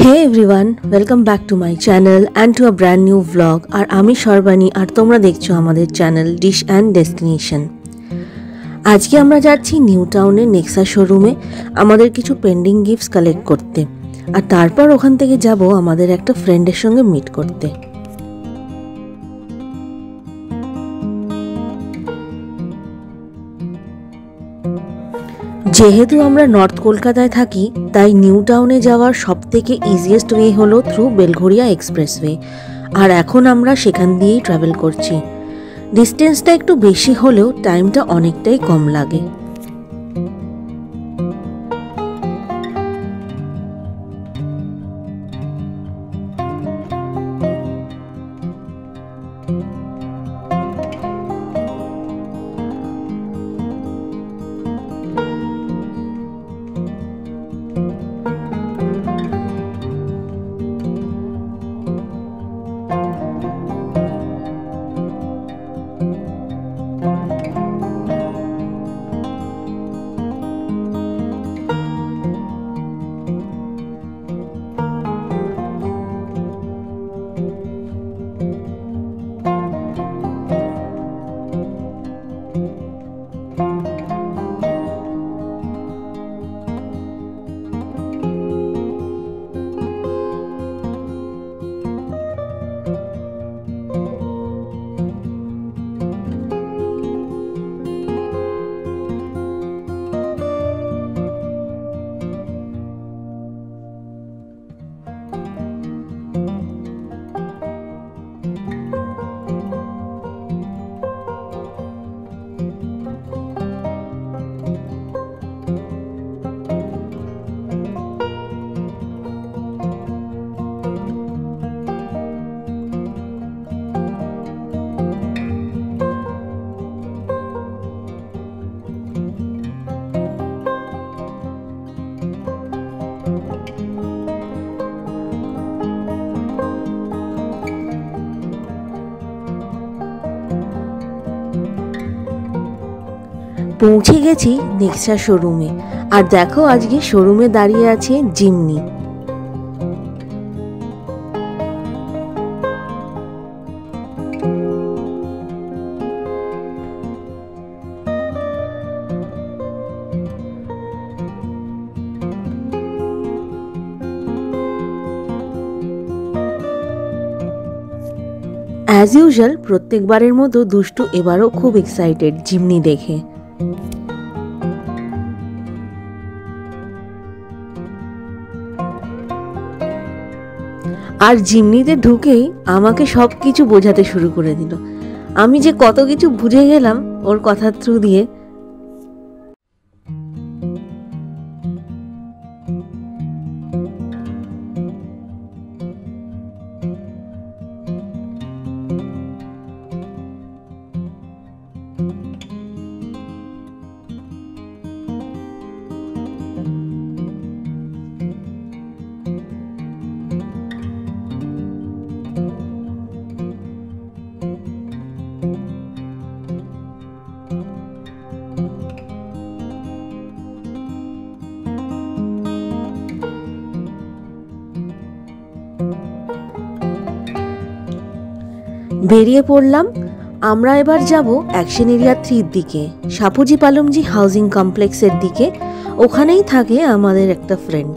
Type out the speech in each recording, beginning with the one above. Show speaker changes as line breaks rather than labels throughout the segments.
Hey everyone, welcome back to my channel and to a brand new vlog. আর আমি সর্বাণী আর তোমরা দেখছো আমাদের channel dish and destination. আজকে আমরা যাচ্ছি নিউ টাউনের নেক্সা শোরুমে আমাদের কিছু পেন্ডিং গিফটস কালেক্ট করতে, আর তারপর ওখান থেকে যাব আমাদের একটা ফ্রেন্ডের সঙ্গে মিট করতে। যেহেতু আমরা নর্থ কলকাতায় থাকি, তাই নিউ টাউনে যাওয়ার সবথেকে ইজিয়েস্ট ওয়ে হলো থ্রু বেলঘরিয়া এক্সপ্রেসওয়ে, আর এখন আমরা সেখান দিয়েই ট্রাভেল করছি। ডিস্টেন্সটা একটু বেশি হলেও টাইমটা অনেকটাই কম লাগে। পৌঁছে গেছি নেক্সা শোরুমে, আর দেখো আজকে শোরুমে দাঁড়িয়ে আছে জিমনি। অ্যাজ ইউজুয়াল প্রত্যেকবারের মতো দুষ্টু এবারও খুব এক্সাইটেড জিমনি দেখে। আর জিমনিতে ঢুকেই আমাকে সব কিছু বোঝাতে শুরু করে দিল। আমি যে কত কিছু বুঝে গেলাম ওর কথার থ্রু দিয়ে। বেরিয়ে পড়লাম। আমরা এবার যাব অ্যাকশন এরিয়া 3 দিকে, সাপুজি পালমজি হাউজিং কমপ্লেক্সের দিকে। ওখানেই থাকে আমাদের একটা ফ্রেন্ড।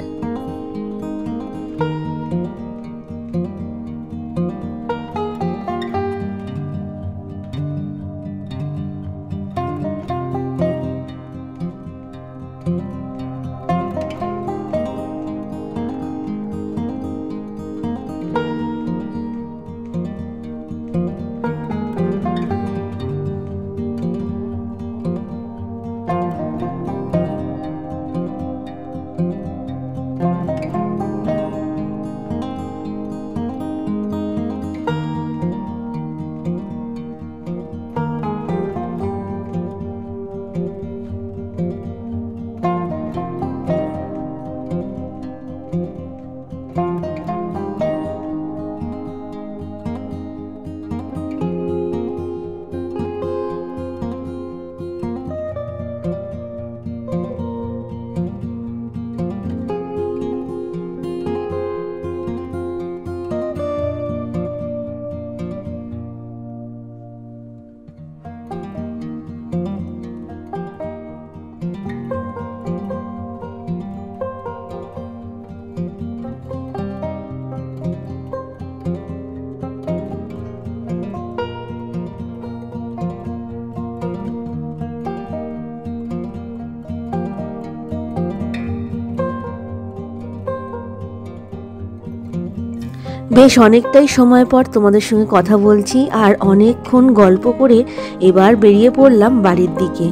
বেশ অনেকটাই সময় পর তোমাদের সঙ্গে কথা বলছি আর অনেকক্ষণ গল্প করে এবার বেরিয়ে পড়লাম বাড়ির দিকে।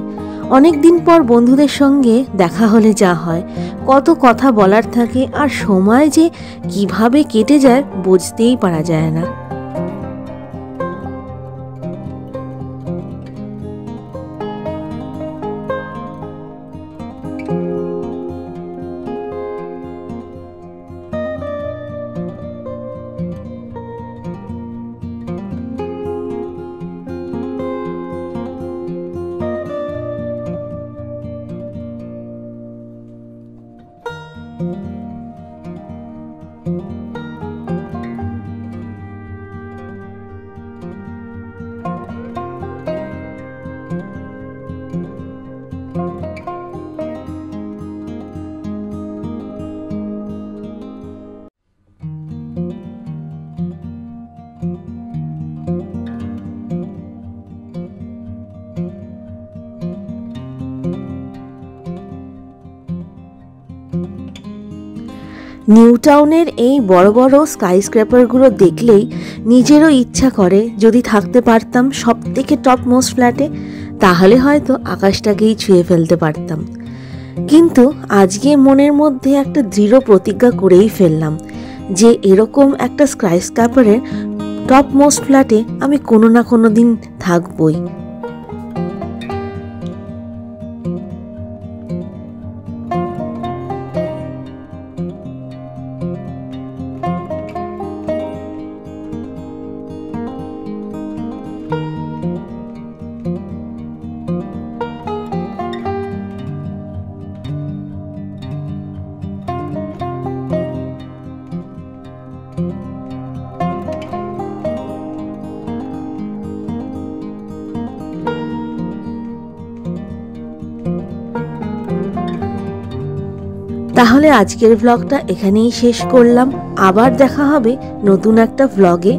অনেক দিন পর বন্ধুদের সঙ্গে দেখা হলে যা হয়, কত কথা বলার থাকে আর সময় যে কিভাবে কেটে যায় বুঝতেই পারা যায় না। নিউ টাউনের এই বড় বড় স্কাইস্ক্র্যাপারগুলো দেখলেই নিজেরও ইচ্ছা করে যদি থাকতে পারতাম সব থেকে টপ মোস্ট ফ্ল্যাটে, তাহলে হয়তো আকাশটাকেই ছুঁয়ে ফেলতে পারতাম। কিন্তু আজকে মনের মধ্যে একটা দৃঢ় প্রতিজ্ঞা করেই ফেললাম যে এরকম একটা স্কাইস্ক্র্যাপারের টপ মোস্ট ফ্ল্যাটে আমি কোনো না কোনো দিন থাকবই। তাহলে আজকের ব্লগটা এখানেই শেষ করলাম। আবার দেখা হবে নতুন একটা ব্লগে।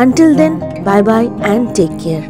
Until then, bye bye and take care.